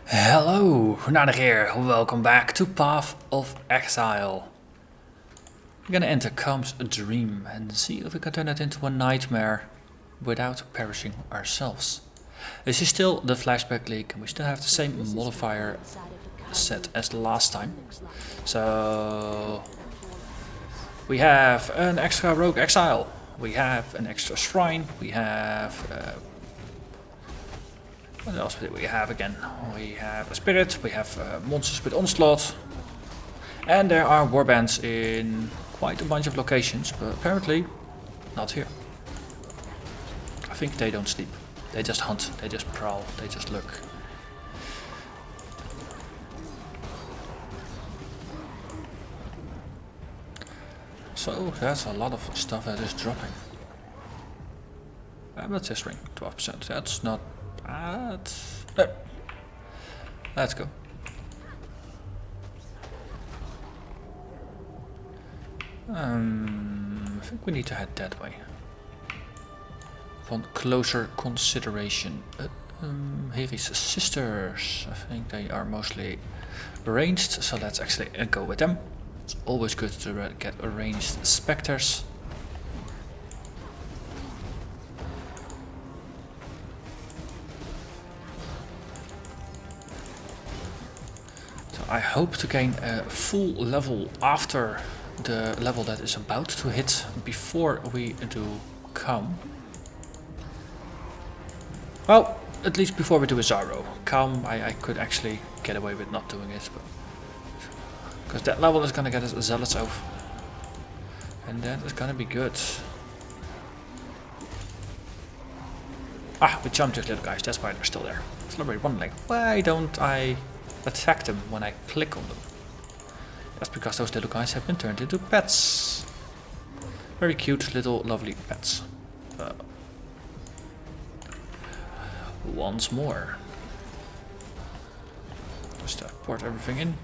Hello, Narnach here. Welcome back to Path of Exile. We're gonna enter Kaom's dream and see if we can turn it into a nightmare without perishing ourselves. This is still the Flashback League and we still have the same modifier set as last time. So we have an extra rogue exile, we have an extra shrine, we have what else do we have again? We have a spirit, we have monsters with onslaught, and there are warbands in quite a bunch of locations, but apparently not here. I think they don't sleep. They just hunt, they just prowl, they just look. So that's a lot of stuff that is dropping. That's a string, 12%. That's not bad. No. Let's go. I think we need to head that way. Upon closer consideration. Here is sisters. I think they are mostly ranged, so let's actually go with them. It's always good to get ranged specters. I hope to gain a full level after the level that is about to hit before we do Kaom. Well, at least before we do a Zaro. Kaom I could actually get away with not doing it, because that level is gonna get us a Zealot off. And that is gonna be good. Ah, we jumped these little guys, that's why they're still there. It's already one leg. Why don't I attack them when I click on them? That's because those little guys have been turned into pets. Very cute little lovely pets. Once more. Just port everything in.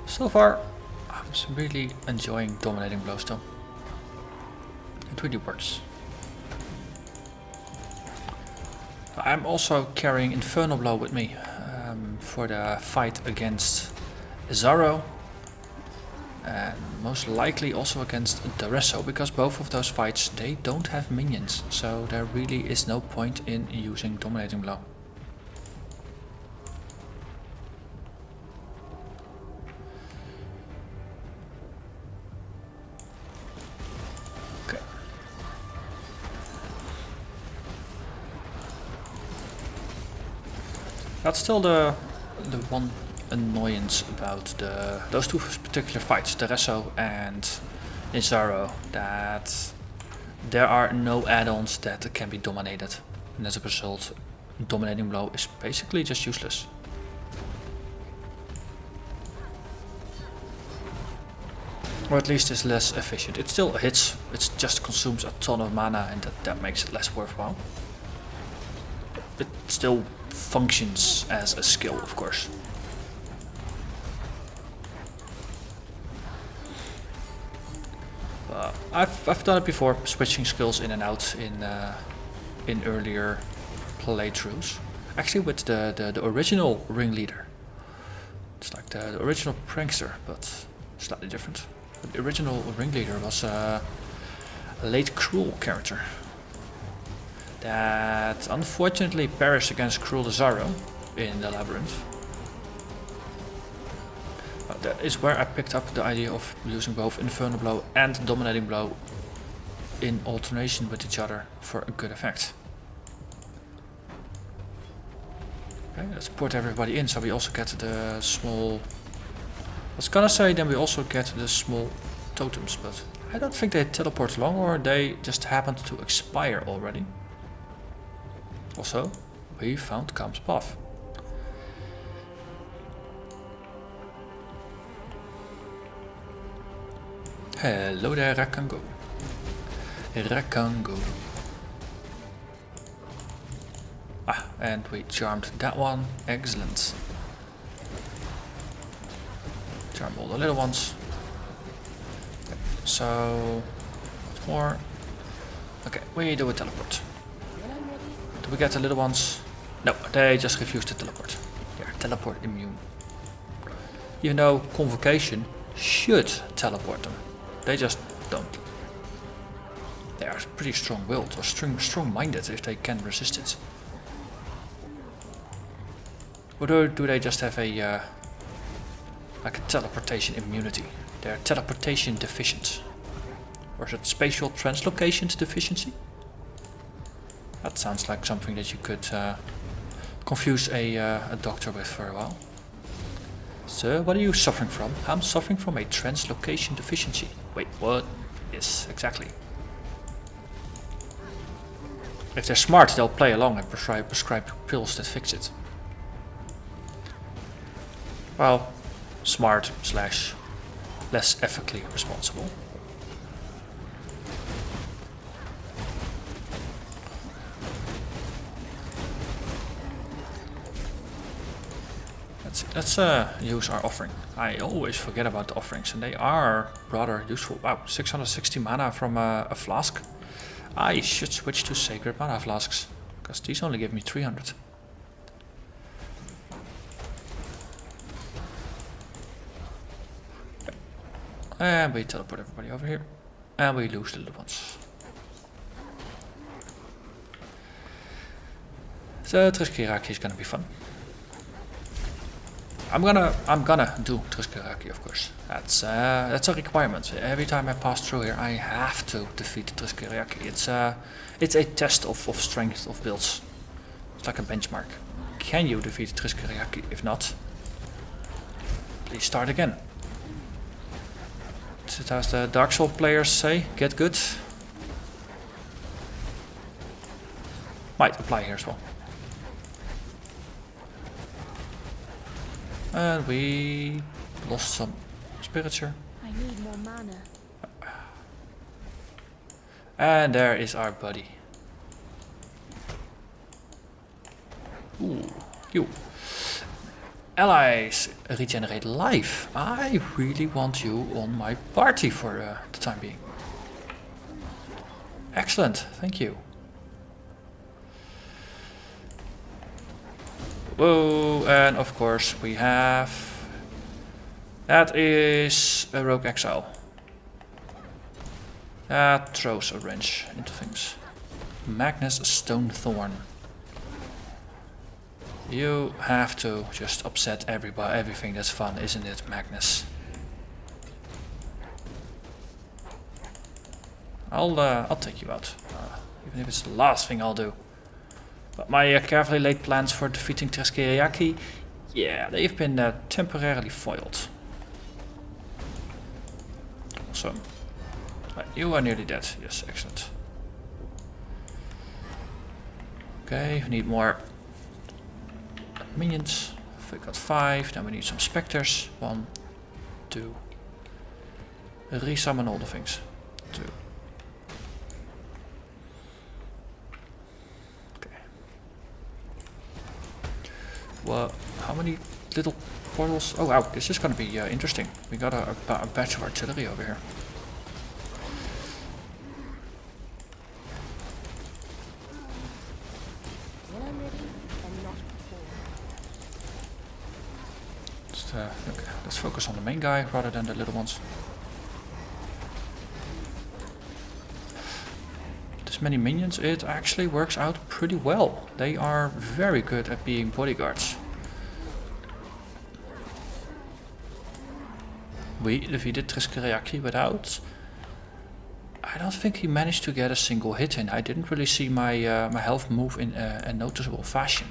So far I'm really enjoying dominating blowstone. It really works. I'm also carrying Infernal Blow with me for the fight against Zaro, and most likely also against Daresso, because both of those fights they don't have minions, so there really is no point in using Dominating Blow. That's still the one annoyance about those two particular fights, Daresso and Zaro, that there are no add-ons that can be dominated, and as a result, Dominating Blow is basically just useless. Or at least is less efficient. It still hits, it just consumes a ton of mana, and that makes it less worthwhile. It still functions as a skill, of course. I've done it before, switching skills in and out in earlier playthroughs. Actually, with the original ringleader. It's like the original prankster, but slightly different. The original ringleader was a late Cruel character that unfortunately perished against Cruel Zaro in the Labyrinth. That is where I picked up the idea of using both Infernal Blow and Dominating Blow in alternation with each other for a good effect. Okay, let's put everybody in so we also get the small... I was gonna say then we also get the small totems, but I don't think they teleport along, or they just happened to expire already. Also, we found Kaom's path. Hello there, Rakango. Rakango. Ah, and we charmed that one. Excellent. Charm all the little ones. So, more. Okay, we do a teleport. Do we get the little ones? No, they just refuse to teleport. They're teleport immune. Even though Convocation should teleport them. They just don't. They are pretty strong-willed or strong-minded if they can resist it. Or do they just have a like a teleportation immunity? They're teleportation deficient. Or is it spatial translocation deficiency? That sounds like something that you could confuse a doctor with for a while. So, what are you suffering from? I'm suffering from a translocation deficiency. Wait, what? Yes, exactly. If they're smart, they'll play along and prescribe pills that fix it. Well, smart / less ethically responsible. Let's use our offering. I always forget about the offerings, and they are rather useful. Wow, 660 mana from a flask. I should switch to sacred mana flasks, because these only give me 300. And we teleport everybody over here. And we lose the little ones. So Triskiraki is gonna be fun. I'm gonna do Triskiraki, of course. That's a requirement. Every time I pass through here, I have to defeat Triskiraki. It's a test of strength of builds. It's like a benchmark. Can you defeat Triskiraki? If not, please start again. It's as the Dark Souls players say, get good. Might apply here as well. And we lost some spiritual. I need more mana. And there is our buddy. Ooh, you. Allies regenerate life. I really want you on my party for the time being. Excellent, thank you. Whoa, and of course we have... That is a rogue exile. That throws a wrench into things. Magnus Stonethorn. You have to just upset everything that's fun, isn't it, Magnus? I'll take you out, even if it's the last thing I'll do. But my carefully laid plans for defeating Triskiraki, yeah, they've been temporarily foiled. So, you are nearly dead. Yes, excellent. Okay, we need more minions. We got 5. Then we need some specters. 1, 2. Resummon all the things. 2. Okay. Well, how many little portals? Oh wow, this is gonna be interesting. We got a batch of artillery over here. Okay, let's focus on the main guy rather than the little ones. This many minions, it actually works out pretty well. They are very good at being bodyguards. We defeated Triskiraki without... I don't think he managed to get a single hit in. I didn't really see my my health move in a noticeable fashion.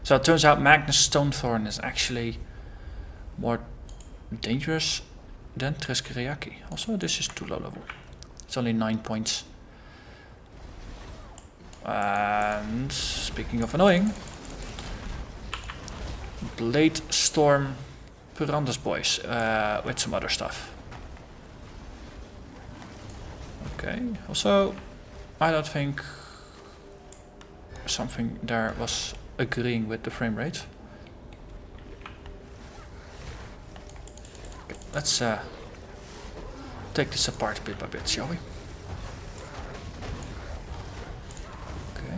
So it turns out Magnus Stonethorn is actually more dangerous than Triskiraki. Also, this is too low level. It's only 9 points. And speaking of annoying, Blade Storm Perandus boys with some other stuff. Okay, also, I don't think something there was agreeing with the frame rate. take this apart bit by bit, shall we? Okay.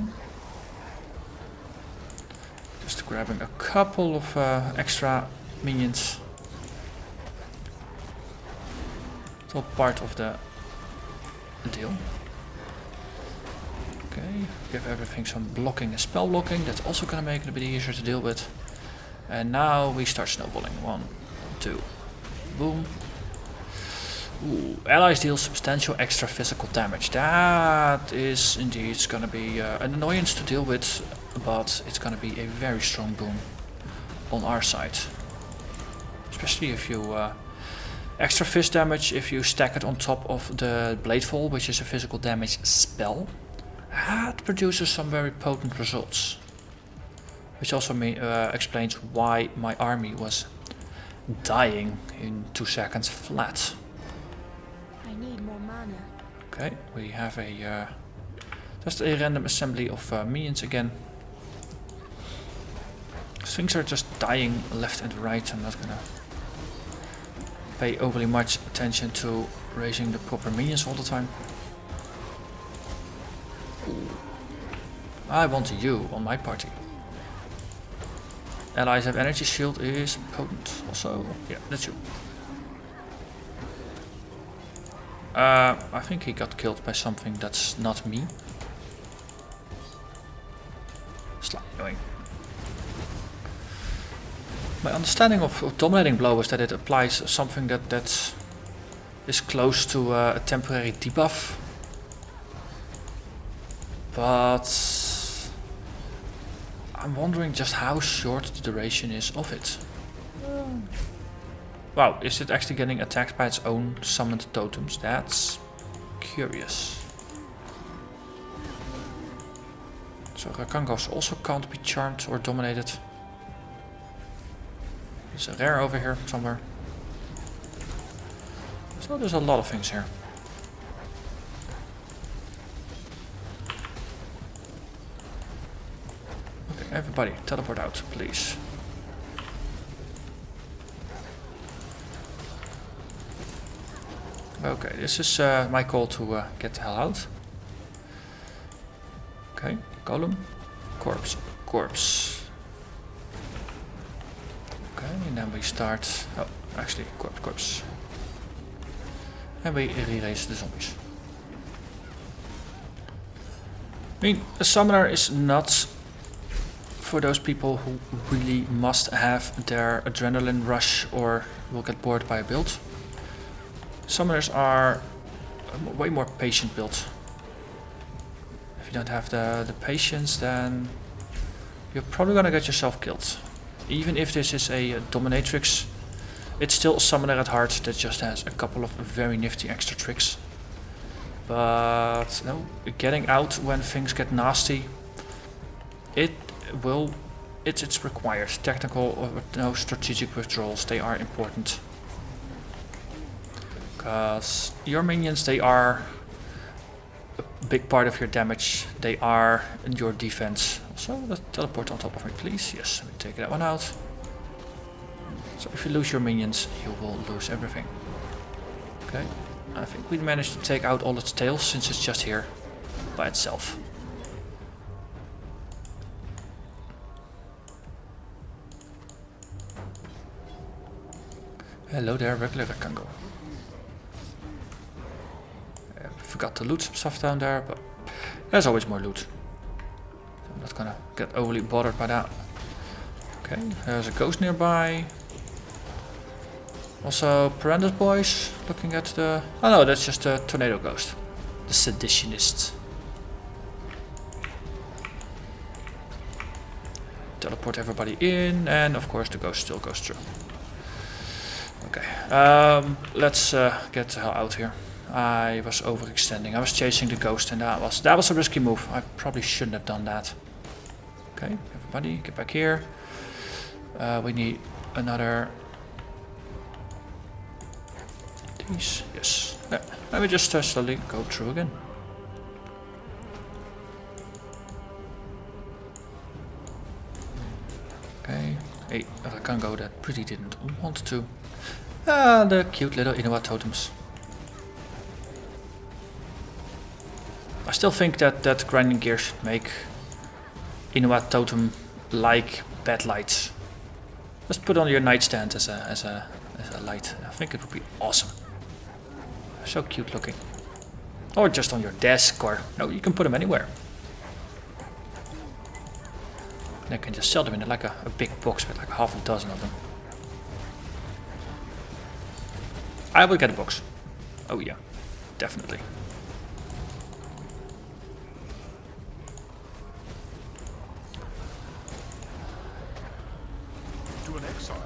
Just grabbing a couple of extra minions. It's all part of the deal. Okay, give everything some blocking and spell blocking. That's also gonna make it a bit easier to deal with. And now we start snowballing. 1, 2, boom. Ooh, allies deal substantial extra physical damage. That is indeed gonna be an annoyance to deal with, but it's gonna be a very strong boon on our side. Especially if you extra fist damage if you stack it on top of the Bladefall, which is a physical damage spell. That produces some very potent results. Which also explains why my army was dying in 2 seconds flat. I need more mana. Okay, we have a just a random assembly of minions again. Things are just dying left and right. I'm not gonna pay overly much attention to raising the proper minions all the time. Ooh. I want you on my party. Allies have energy shield is potent. Also, yeah, that's you. I think he got killed by something that's not me. Slightly annoying. My understanding of Dominating Blow is that it applies something that is close to a temporary debuff. But I'm wondering just how short the duration is of it. Wow, is it actually getting attacked by its own summoned totems? That's curious. So Rakangos also can't be charmed or dominated. There's a rare over here somewhere. So there's a lot of things here. Okay, everybody, teleport out, please. Okay, this is my call to get the hell out. Okay, column, corpse, corpse. Okay, and then we start. Oh, actually, corpse, corpse. And we re-raise the zombies. I mean, a summoner is not for those people who really must have their adrenaline rush or will get bored by a build. Summoners are a way more patient build. If you don't have the patience, then you're probably gonna get yourself killed. Even if this is a Dominatrix, it's still a summoner at heart that just has a couple of very nifty extra tricks. But no, getting out when things get nasty, it's required. Technical or no strategic withdrawals, they are important. Because your minions, they are a big part of your damage. They are in your defense. So let's teleport on top of me, please. Yes, let me take that one out. So if you lose your minions, you will lose everything. Okay, I think we managed to take out all its tails since it's just here by itself. Hello there, regular Rakango. Forgot to loot some stuff down there, but there's always more loot. So I'm not gonna get overly bothered by that. Okay, there's a ghost nearby. Also, Perandus boys looking at the... Oh no, that's just a tornado ghost. The seditionist. Teleport everybody in, and of course the ghost still goes through. Okay, let's get the hell out here. I was overextending. I was chasing the ghost, and that was a risky move. I probably shouldn't have done that. Okay, everybody, get back here. We need another. These, yes. Let me just slowly go through again. Okay, hey, Rakango that pretty didn't want to. The cute little Inuit totems. I still think that grinding gear should make Inuit totem like bed lights. Just put on your nightstand as a light. I think it would be awesome. So cute looking. Or just on your desk, or no, you can put them anywhere. And I can just sell them in like a big box with like half a dozen of them. I will get a box. Oh yeah, definitely. To an exile.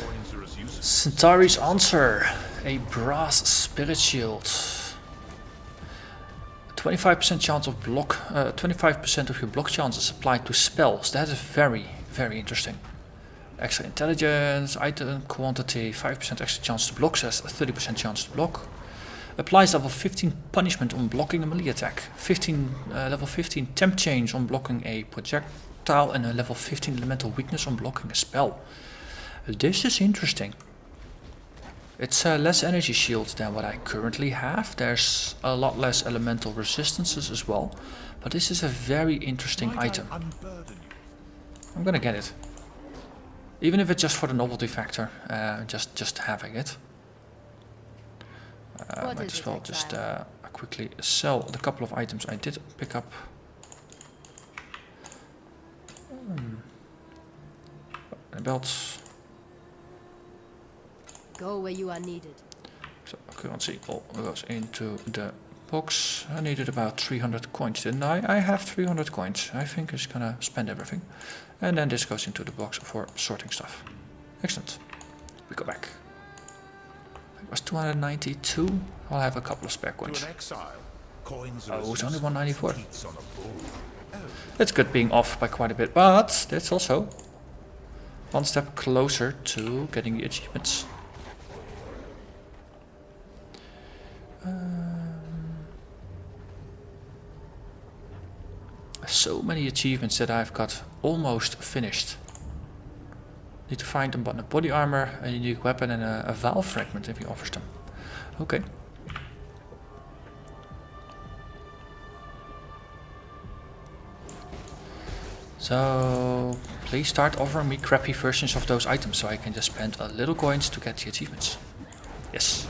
Coins are as useful. Centauri's Answer. A brass spirit shield. 25% chance of block. 25% of your block chances applied to spells. That is very, very interesting. Extra intelligence, item quantity, 5% extra chance to block, says 30% chance to block. Applies level 15 punishment on blocking a melee attack. Level 15 temp change on blocking a projectile, and a level 15 elemental weakness on blocking a spell. This is interesting. It's less energy shield than what I currently have. There's a lot less elemental resistances as well. But this is a very interesting item. I'm gonna get it. Even if it's just for the novelty factor, just having it. Might as well just quickly sell the couple of items I did pick up. Belts. Go where you are needed. So currency all goes into the box. I needed about 300 coins, didn't I? I have 300 coins. I think it's gonna spend everything. And then this goes into the box for sorting stuff. Excellent. We go back. It was 292. I'll have a couple of spare coins. To an exile. Coins are Oh, as it's only useful 194. as teats on a bull. It's good being off by quite a bit, but that's also one step closer to getting the achievements. So many achievements that I've got almost finished. Need to find them, but a body armor, a unique weapon, and a valve fragment if he offers them. Okay. So please start offering me crappy versions of those items so I can just spend a little coins to get the achievements. Yes.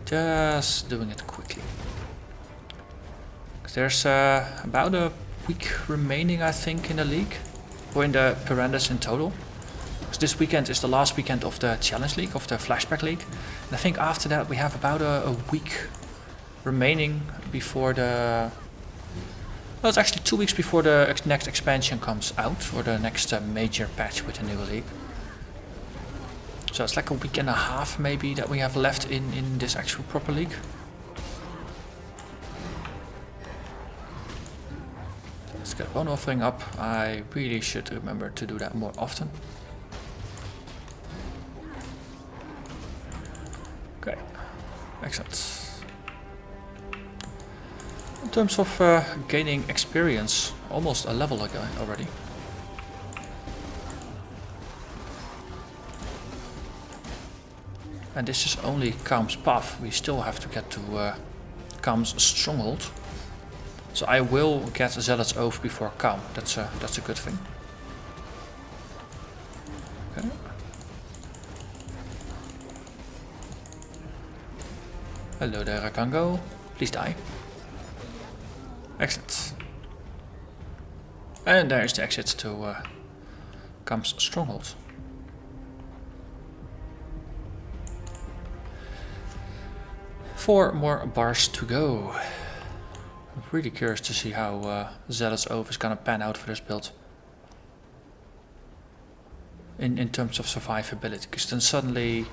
Just doing it quickly. There's about a week remaining, I think, in the league. Or in the Perandus in total. So this weekend is the last weekend of the Challenge League, of the Flashback League. And I think after that we have about a week remaining before the... Well, it's actually 2 weeks before the next expansion comes out. Or the next major patch with the new league. So it's like a week and a half maybe that we have left in this actual proper league. Let's get one offering up. I really should remember to do that more often. Okay, excellent. In terms of gaining experience, almost a level ago already. And this is only Kaom's path. We still have to get to Kaom's stronghold. So I will get Zealot's Oath before Kaom. That's a good thing. Okay. Hello there, Rakango. Please die. Excellent. And there is the exit to Kaom's stronghold. Four more bars to go. I'm really curious to see how Zealot's Oath is gonna pan out for this build. In terms of survivability, because then suddenly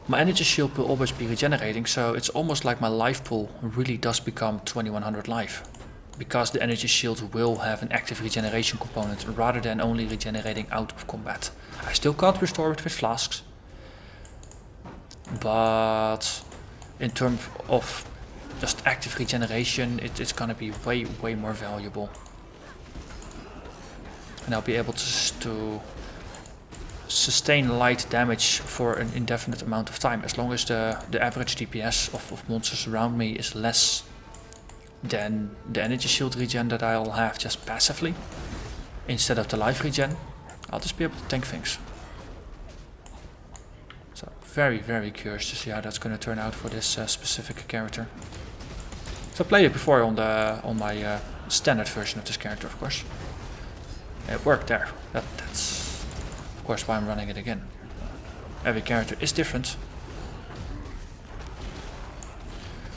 my energy shield will always be regenerating, so it's almost like my life pool really does become 2100 life. Because the energy shield will have an active regeneration component rather than only regenerating out of combat. I still can't restore it with flasks. But in terms of just active regeneration, it's gonna be way more valuable. And I'll be able to sustain light damage for an indefinite amount of time, as long as the average DPS of monsters around me is less then the energy shield regen that I'll have just passively, instead of the life regen, I'll just be able to tank things. So very, very curious to see how that's going to turn out for this specific character. So I played it before on my standard version of this character, of course. It worked there. That's of course why I'm running it again. Every character is different.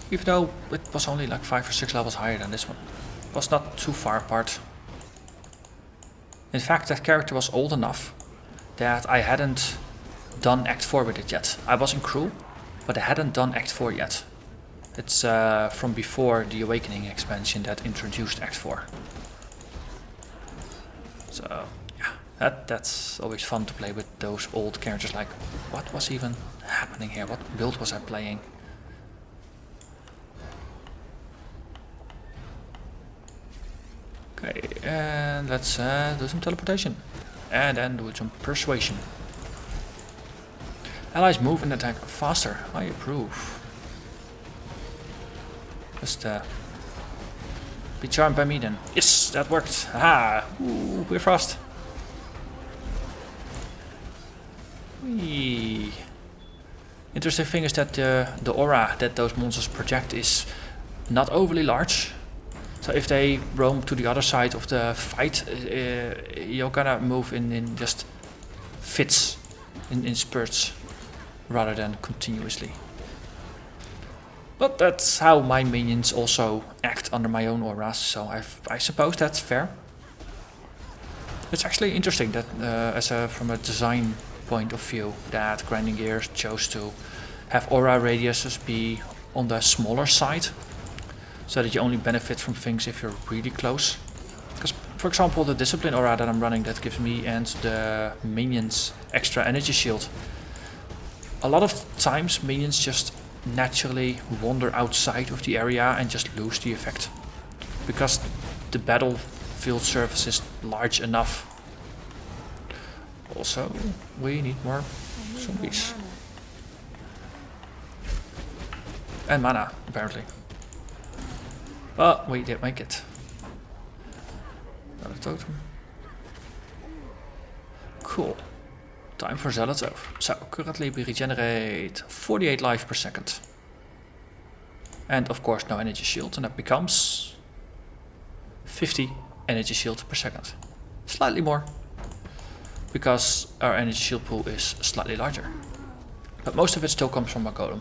Even though it was only like 5 or 6 levels higher than this one. It was not too far apart. In fact, that character was old enough that I hadn't done Act 4 with it yet. I was in crew, but I hadn't done Act 4 yet. It's from before the Awakening expansion that introduced Act 4. So yeah, that's always fun to play with those old characters. Like, what was even happening here? What build was I playing? Okay, and let's do some teleportation. And then do some persuasion. Allies move and attack faster. I approve. Just be charmed by me then. Yes, that worked. Aha! Ooh, we're fast. Whee. Interesting thing is that the aura that those monsters project is not overly large. So if they roam to the other side of the fight, you're gonna move in just fits, in spurts, rather than continuously. But that's how my minions also act under my own auras, so I suppose that's fair. It's actually interesting that from a design point of view, that Grinding Gear chose to have aura radiuses be on the smaller side, so that you only benefit from things if you're really close. Because, for example, the Discipline aura that I'm running that gives me and the minions extra energy shield. A lot of times minions just naturally wander outside of the area and just lose the effect. Because the battlefield surface is large enough. Also, we need more zombies. And mana, apparently. But we did make it. Another totem. Cool. Time for Zealot's Oath. So, currently we regenerate 48 life per second. And of course no energy shield, and that becomes 50 energy shield per second. Slightly more, because our energy shield pool is slightly larger. But most of it still comes from our golem.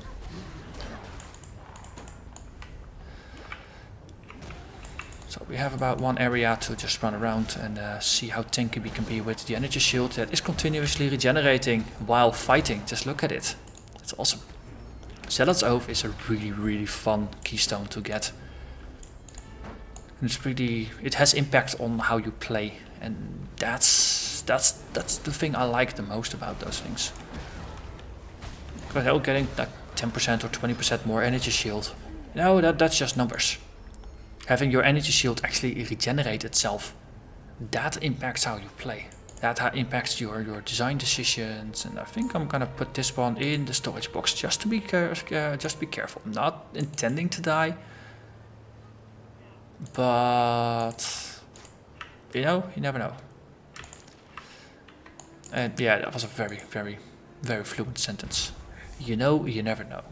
So we have about one area to just run around and see how tanky we can be with the energy shield that is continuously regenerating while fighting. Just look at it. It's awesome. Zealot's Oath is a really, really fun keystone to get. And it has impact on how you play, and that's the thing I like the most about those things. Because getting like 10% or 20% more energy shield, that's just numbers. Having your energy shield actually regenerate itself, that impacts how you play. That impacts your design decisions, and I think I'm gonna put this one in the storage box just to be careful. I'm not intending to die, but you never know. And yeah, that was a very, very, very fluent sentence. You never know.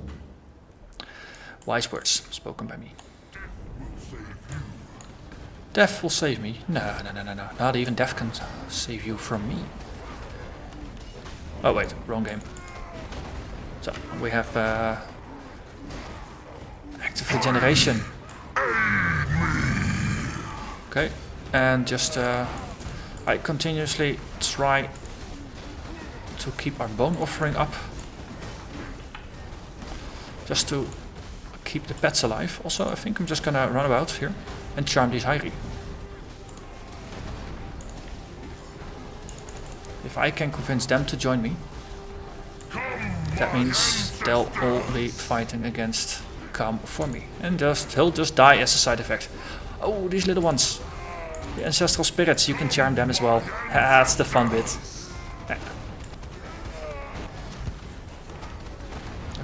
Wise words spoken by me. Death will save me. No. Not even death can save you from me. Oh wait, wrong game. So, we have active regeneration. Okay, and just I continuously try to keep our bone offering up. Just to keep the pets alive. Also, I think I'm just gonna run about here and charm these Hyri. If I can convince them to join me, that means they'll all be fighting against Kaom for me. And he'll just die as a side effect. Oh, these little ones. The ancestral spirits, you can charm them as well. That's the fun bit. Yeah.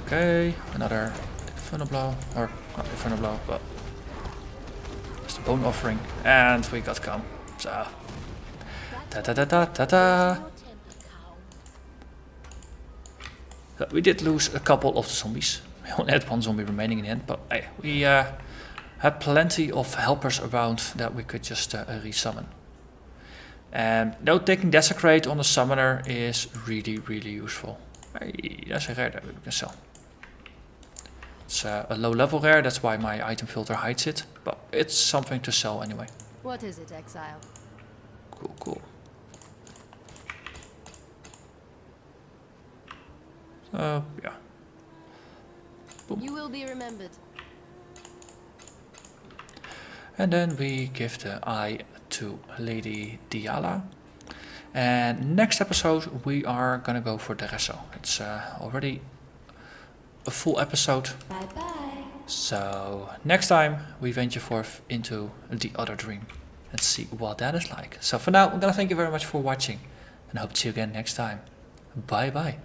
Okay, another Inferno Blow. Or not Inferno Blow, but bone offering, and we got Kaom. So, ta-ta-ta-ta-ta-ta. Your temper, Kaom. We did lose a couple of the zombies. We only had one zombie remaining in the end, but hey, we had plenty of helpers around that we could just resummon. And now taking Desecrate on the summoner is really, really useful. Hey, that's a rare that we can sell. It's a low level rare, that's why my item filter hides it, but it's something to sell anyway. What is it, Exile? Cool, cool. Yeah. Boom. You will be remembered. And then we give the eye to Lady Diala. And next episode we are gonna go for Deresso. It's already a full episode. Bye bye. So next time we venture forth into the other dream and see what that is like. So for now, I'm gonna thank you very much for watching and hope to see you again next time. Bye bye.